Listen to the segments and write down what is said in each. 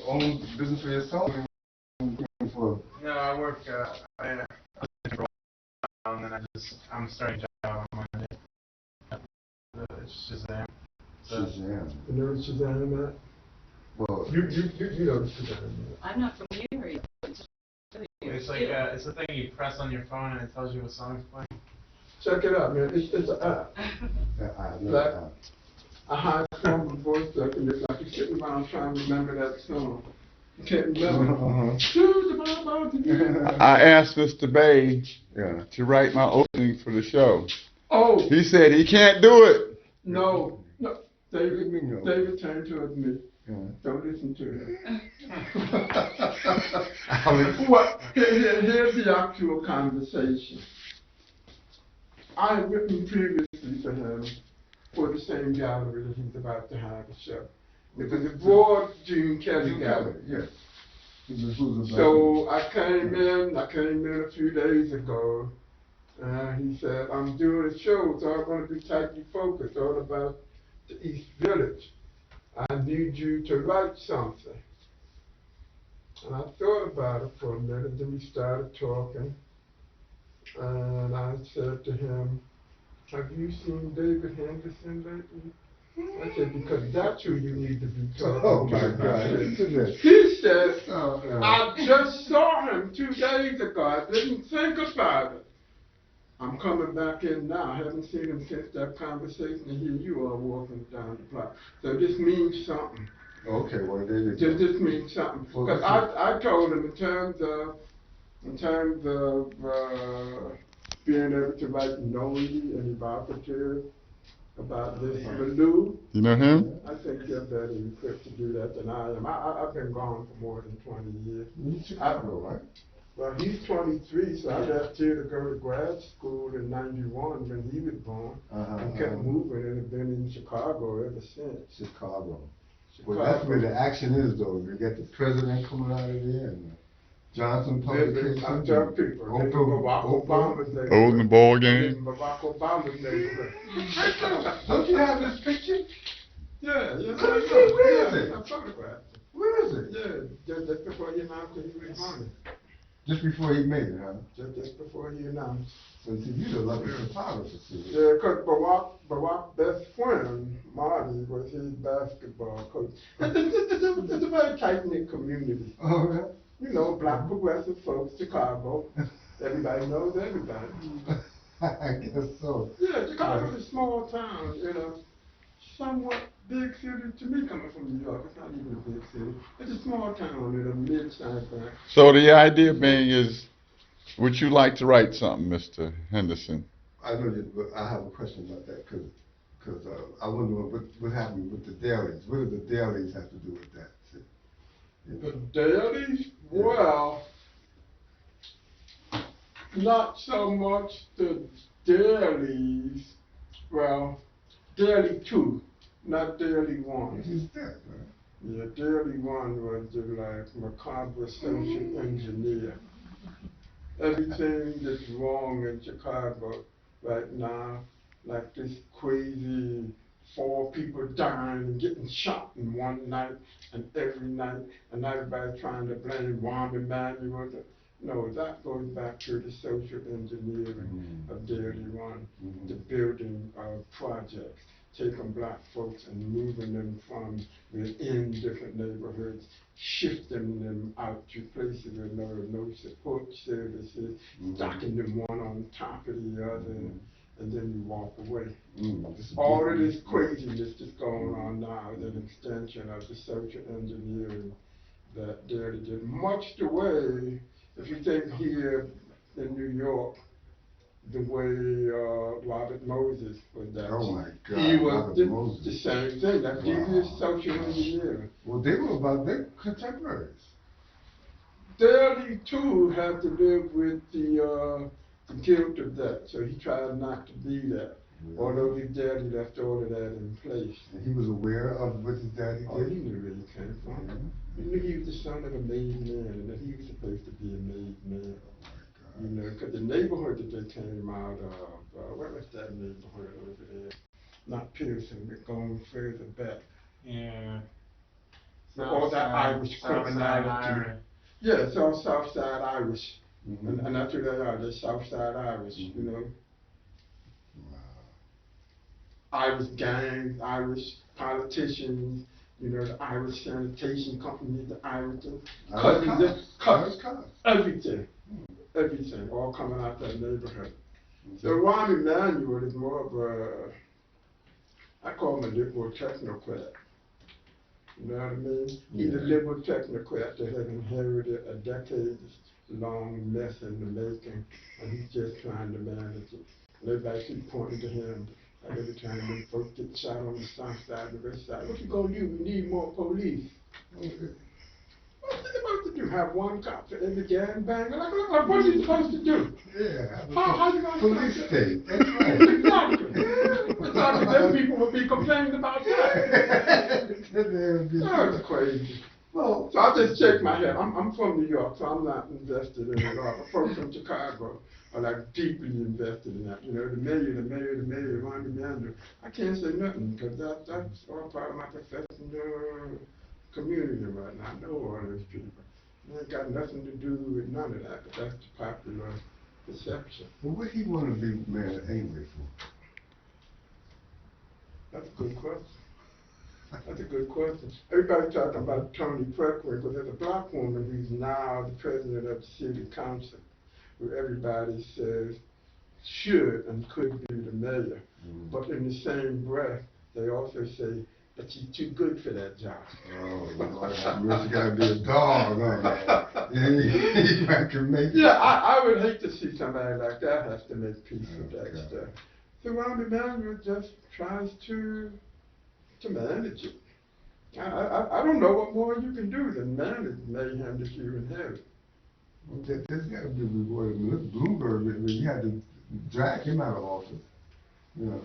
own business for yourself? For No, I work. And then I'm starting a job on Monday. It's Shazam. Shazam. You know what Shazam at? Well, you know what Shazam at. I'm not familiar. It's like it's a thing you press on your phone and it tells you what song's playing. Check it out, man. It's an app. Like a high form of voice that can look like you're sitting around trying to remember that song. You can't remember. I asked Mr. Bay to write my opening for the show. Oh. He said he can't do it. No. David turned towards me. Don't listen to him. Well, here's the actual conversation. I had written previously to him for the same gallery that he's about to have a show. It was a broad Gene Kelly gallery. Yes. So I came in a few days ago, and he said, I'm doing a show, so I'm going to be tightly focused, all about the East Village. I need you to write something. And I thought about it for a minute, then we started talking, and I said to him, have you seen David Henderson lately? I said, because that's who you need to be talking to. Oh my God. He said, I just saw him 2 days ago. I didn't think about it. I'm coming back in now. I haven't seen him since that conversation, and here you are walking down the block. So this means something. Okay, well, there you go. This means something. Because I told him in terms of being able to write noisy and evocative about this Lou. You know him? I think you're better equipped to do that than I am. I've been gone for more than 20 years. You're Chicago, right? Well, he's 23, so I left here to go to grad school in '91 when he was born, and kept moving and have been in Chicago ever since. Chicago. Well, that's where the action is, though. You get the president coming out of there, and Johnson Publications. I'm telling people, Barack Obama's neighborhood. Holding the ball game. Barack Obama's neighborhood. Don't you have this picture? Yeah. Where is it? I photographed it. Where is it? Yeah, just before he announced that he was running. Just before he made it, huh? Just before he announced. So you're the lucky photographer, see? Yeah, because Barack's best friend, Marty, was his basketball coach. It's a very tight-knit community. Oh, yeah? You know, black progressive folks, Chicago. Everybody knows everybody. I guess so. Yeah, Chicago's a small town, somewhat big city to me coming from New York. It's not even a big city. It's a small town in a mid-sized town. So the idea being is, would you like to write something, Mr. Henderson? I know you, but I have a question about that, because I wonder what happened with the dailies. What do the dailies have to do with that? The dailies? Well, not so much the dailies. Well, daily 2, not daily 1. What is that, man? Yeah, daily 1 was the macabre social engineer. Everything that's wrong in Chicago right now, like this crazy 4 people dying and getting shot in one night and every night, and everybody trying to blame Rahm Emanuel. No, that goes back to the social engineering of Daily One, the building of projects, taking black folks and moving them from within different neighborhoods, shifting them out to places where there are no support services, stacking them one on top of the other, and then you walk away. All of this craziness that's going on now is an extension of the social engineering that Daily did. Much the way, if you think here in New York, the way Robert Moses was that. Oh my God, he was Robert Moses. The same thing. That devious social engineering. Well, they were about their contemporaries. Daly too had to live with the guilt of that, so he tried not to be that. Yeah. Although his daddy left all of that in place. And he was aware of what his daddy did? Oh, he knew where he came from. He knew he was the son of a made man, and that he was supposed to be a made man. You know, because the neighborhood that they came out of, where was that neighborhood over there? Not Pearson, but going further back. Yeah. all that Irish criminality. Yeah, it's all Southside Irish. And that's who they are, they're Southside Irish, you know. Irish gangs, Irish politicians, you know, the Irish sanitation company, the Irish cousins, everything, all coming out that neighborhood. So Rahm Emanuel is more of a, I call him a liberal technocrat. You know what I mean? He's a liberal technocrat that has inherited a decades-long mess in the making, and he's just trying to manage it. And everybody keep pointing to him. And every time them folks get shot on the south side, the west side, what you gonna do? We need more police. What's they supposed to do? Have one cop for every gangbanger? Like, what are you supposed to do? Yeah. How you gonna police state? That's right. Exactly. Exactly. Then people will be complaining about that. That's crazy. Well, So I just shake my head. I'm from New York, so I'm not invested in it all. Folks from Chicago are like deeply invested in that. You know, the mayor, Ron DeMander. I can't say nothing because that's all part of my professional community right now. I know all those people. They ain't got nothing to do with none of that, but that's the popular perception. well, what he want to be mad angry for? That's a good question. That's a good question. Everybody's talking about Tony Preckwinkle. There's a black woman who's now the president of the city council, who everybody says should and could be the mayor. But in the same breath, they also say that she's too good for that job. Oh, Lord, you gotta be a dog, huh? You have to make it. Yeah, I would hate to see somebody like that has to make peace with that stuff. So Ron Emanuel just tries to manage it. I don't know what more you can do than manage mayhem that you inherit. Well, there's got to be rewarded. Look, Bloomberg, you had to drag him out of office. You know.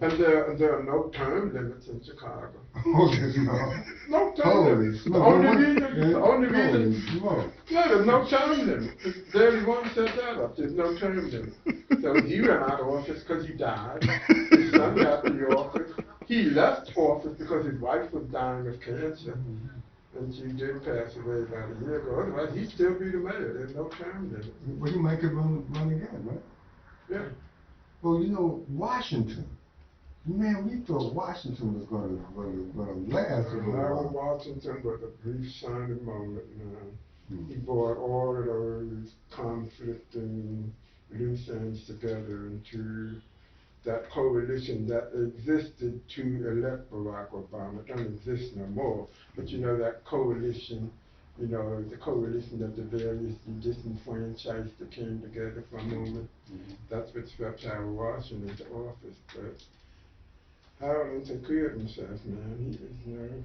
And there are no term limits in Chicago. Oh, there's no. No term limits. The only reason, yeah, there's no term limit. Barely one set that up. There's no term limit. So he ran out of office because he died. His son got the office. He left office because his wife was dying of cancer. And she did pass away about a year ago. Otherwise, he'd still be the mayor. There's no term limit. Well, he might could run again, right? Yeah. Well, you know, Washington. Man, we thought Washington was gonna last a little while. Washington was a brief shining moment, man. He brought all of those conflicting loose ends together into that coalition that existed to elect Barack Obama. It don't exist no more. But you know, that coalition, you know, the coalition of the various disenfranchised that came together for a moment. That's what swept Howard Washington into office. But Howard took care of himself, man. He was, you know,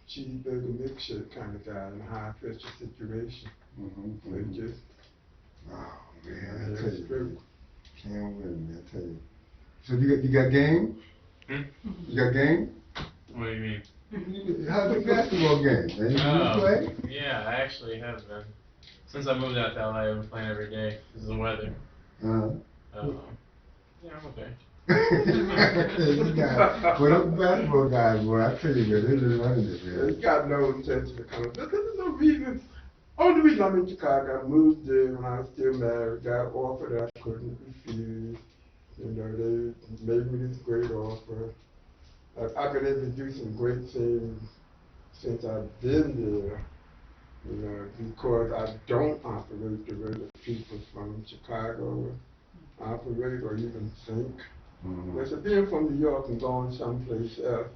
cheeseburger milkshake kind of guy in a high pressure situation. So he just, oh man, I tell you, can't win, man, I tell you. So you got game? You got game? What do you mean? How's the basketball game, man? You play? Yeah, I actually have been. Since I moved out to LA, I've been playing every day because of the weather. Yeah, I'm okay. You got, well, those basketball guys, boy, I tell you, man, they're just running it, man. He got no intention of coming. There's no reason. Only reason I'm in Chicago, I moved there when I was still married, got offered I couldn't refuse. You know, they made me this great offer. I've been able to do some great things since I've been there, you know, because I don't operate the way that people from Chicago operate or even think. So being from New York and going someplace else,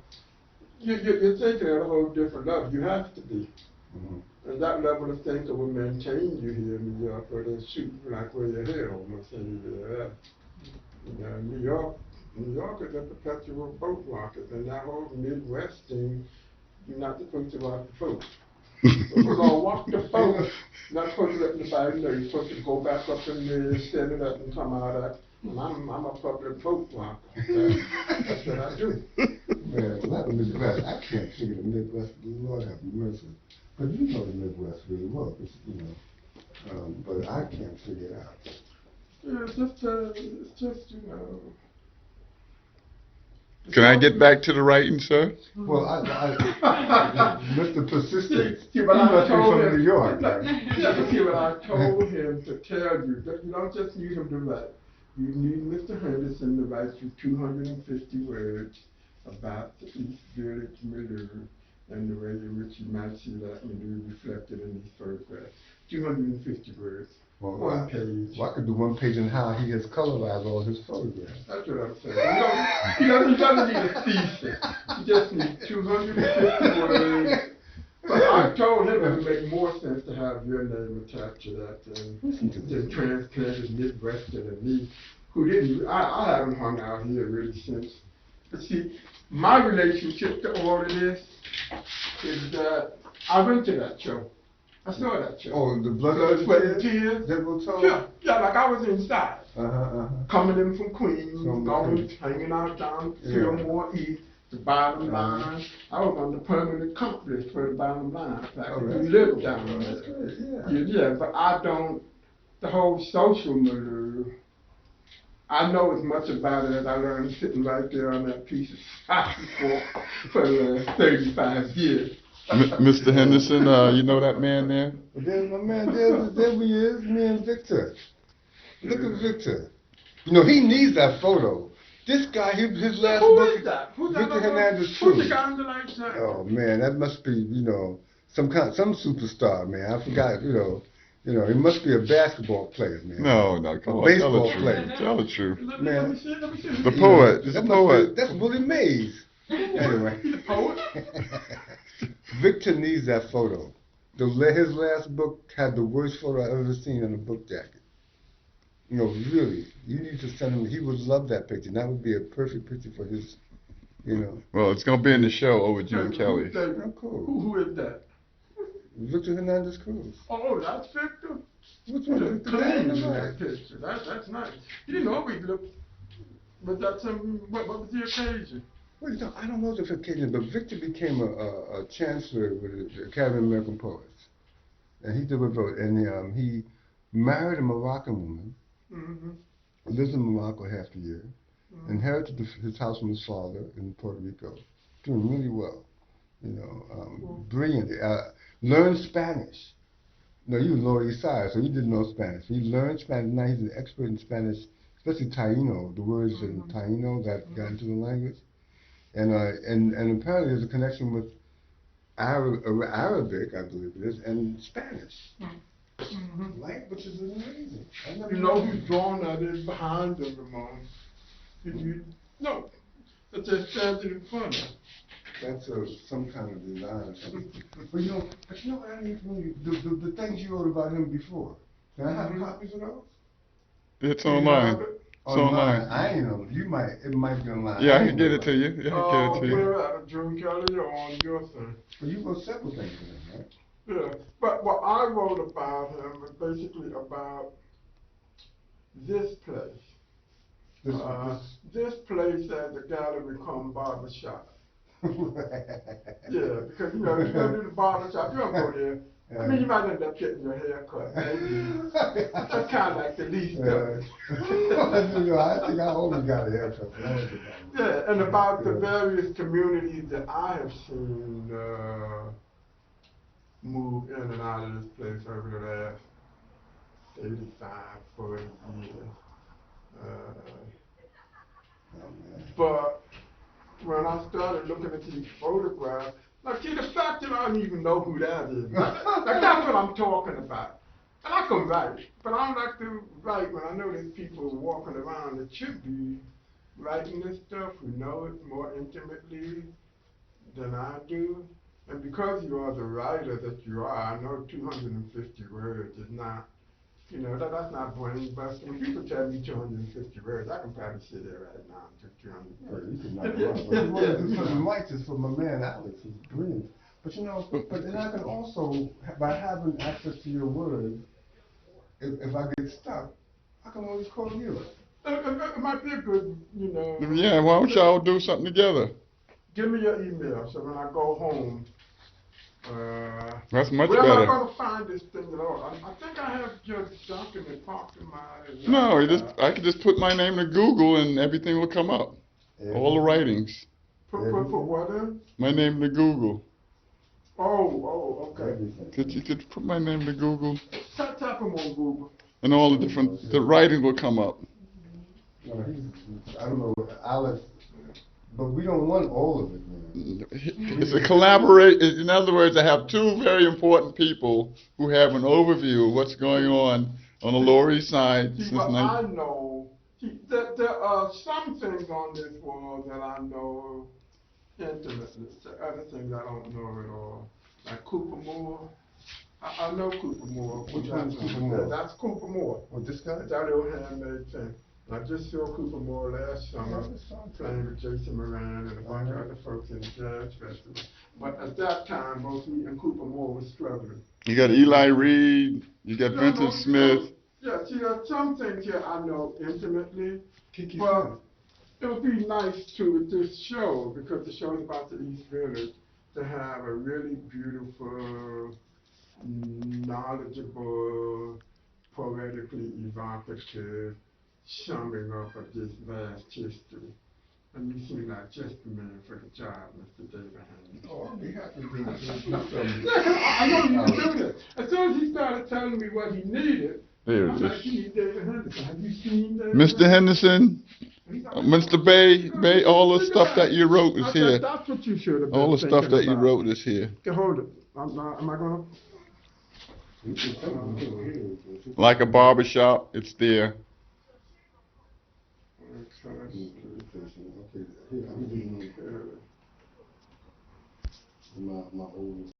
you're thinking at a whole different level. You have to be. And that level of thinking will maintain you here in New York, or they'll shoot you like where your head almost anywhere else. You know, New York is a perpetual boat market, and that whole Midwest thing, you're not supposed to rock the boat. We're gonna walk the boat. Not supposed to let anybody know. You're supposed to go back up in there, stand it up, and come out of. And I'm a public boat walker. That's what I do. Man, well, the Midwest, I can't figure the Midwest. Lord have mercy. But you know the Midwest really well, you know. But I can't figure it out. Yeah, it's just you know, Can I get back to the writing, sir? Well, Mr. Persistent, See he what I must be told from him. New York, Look, man. yeah, see what I told him to tell you. That you don't just need him to write. You need Mr. Henderson to write you 250 words about the East Village milieu and the way in which you might see that milieu reflected in these photographs. 250 words. Well, One page. Well, I could do one page on how he has colorized all his photographs. That's what I'm saying. He doesn't need a thesis. He just needs 250 words. But I told him it would make more sense to have your name attached to that than transplanted Midwestern and me, who didn't. I haven't hung out here really since. But see, my relationship to all of this is that I went to that show. I saw that show. Oh, the Blood, Sweat and Tears. That will tell. Yeah, like I was inside. Uh-huh. Coming in from Queens, From going, Queens. hanging out down Yeah. Fillmore East, the bottom line. I was on the permanent company for the bottom line. In fact, Oh, we that's lived good. down Oh, there. that's good, Yeah, but I don't, the whole social milieu, I know as much about it as I learned sitting right there on that piece of sidewalk for the last 35 years. Mr. Henderson, you know that man there? But there's my man, there he is, me and Victor. Look at Victor. You know, he needs that photo. This guy, his last Who book, is that? Who's Victor that? Hernandez Who's Cruz. the guy on the light side? Oh man, that must be, you know, some superstar, man. I forgot, you know, he must be a basketball player, man. No, come on, tell baseball the player. truth. Tell the truth. Let Man. me see. The poet. He's a That must poet. be- That's Willie Mays. Anyway. He's a poet. Victor needs that photo. His last book had the worst photo I've ever seen on a book jacket. You know, really, you need to send him. He would love that picture. That would be a perfect picture for his, you know. Well, it's going to be in the show over you and Kelly. Oh, cool. Who is that? Victor Hernandez Cruz. Oh, that's Victor. Which one? Victor Clean Hernandez? in that picture. That's nice. You didn't always look. Was that some? What was the occasion? Well, you know, I don't know the occasion, but Victor became a chancellor with the Academy of American Poets, and he delivered. And he married a Moroccan woman. Mm-hmm. Lived in Morocco half the year. Inherited his house from his father in Puerto Rico. Doing really well. You know, brilliant. Learned Spanish. No, you was Lower East Side, so he didn't know Spanish. He learned Spanish. Now he's an expert in Spanish, especially Taino, the words in Taino that got into the language. And apparently there's a connection with Arabic, I believe it is, and Spanish. Mm-hmm. Language is amazing. You know who's drawing that is behind them, Ramon? No, it just stands in front of them. That's some kind of design or something. But you know what I need from you? The things you wrote about him before. Can I have copies of those? It's online. It's online. I ain't know. It might be online. Yeah, I can get it to you. Yeah, I can get it to you. Where at? June Kelly or on your thing? But you wrote several things for him, right? Yeah, but what I wrote about him was basically about this place. This place as a gallery called Barbershop. Yeah, because you know, if you go to the barbershop, you don't go there. I mean, you might end up getting your hair cut. Maybe. That's kind of like the least of it. I think I always got a haircut. Yeah, and about the various communities that I have seen move in and out of this place over the last 85, 40 years. But when I started looking at these photographs, like, see, the fact that I don't even know who that is, like that's what I'm talking about. And I can write, but I don't like to write when I know there's people walking around that should be writing this stuff, who know it more intimately than I do. And because you are the writer that you are, I know 250 words is not, you know, that's not brain busting. When people tell me 250 words, I can probably sit there right now and do 250. You can knock it out. But you want to do something like this for my man Alex, who's brilliant. But you know, and I can also, by having access to your words, if I get stuck, I can always call you. It might be a good, you know. Yeah, why don't y'all do something together? Give me your email so when I go home. That's much where am I better. going to find this thing at all? I think I have your document parked in my. No, I could just put my name to Google and everything will come up. All the writings. Put what in? My name to Google. Okay. Could you put my name to Google? Type them on Google. And all the writings will come up. No, I don't know, Alex, but we don't want all of it, man. It's a collaborate. In other words, I have two very important people who have an overview of what's going on the Lower East Side. See, what I know, there are some things on this world that I know intimately. The other things I don't know at all. Like Cooper Moore. I know Cooper Moore. Which one's Cooper Moore? That's Cooper Moore. Oh, this guy? That little handmade thing. I just saw Cooper Moore last summer playing with Jason Moran and a bunch of other folks in the jazz festival. But at that time, both he and Cooper Moore were struggling. You got Eli Reed. You got Vincent Smith. Yeah, see, there are some things here I know intimately. Kiki But Smith. it would be nice to, with this show, because the show is about the East Village, to have a really beautiful, knowledgeable, poetically evocative summing up of this vast history. And you seem like just the man for the job, Mr. David Henry. Oh, I'll be happy to I know you can do that. As soon as he started telling me what he needed, There I'm it like, is. you need David Henderson. Have you seen David Mr. Henderson, Mr. Bay, all the stuff that you wrote is here. That's what you should have been All the stuff that you about. wrote is here. Okay, hold it. Am I going to? Like a barber shop, it's there. My old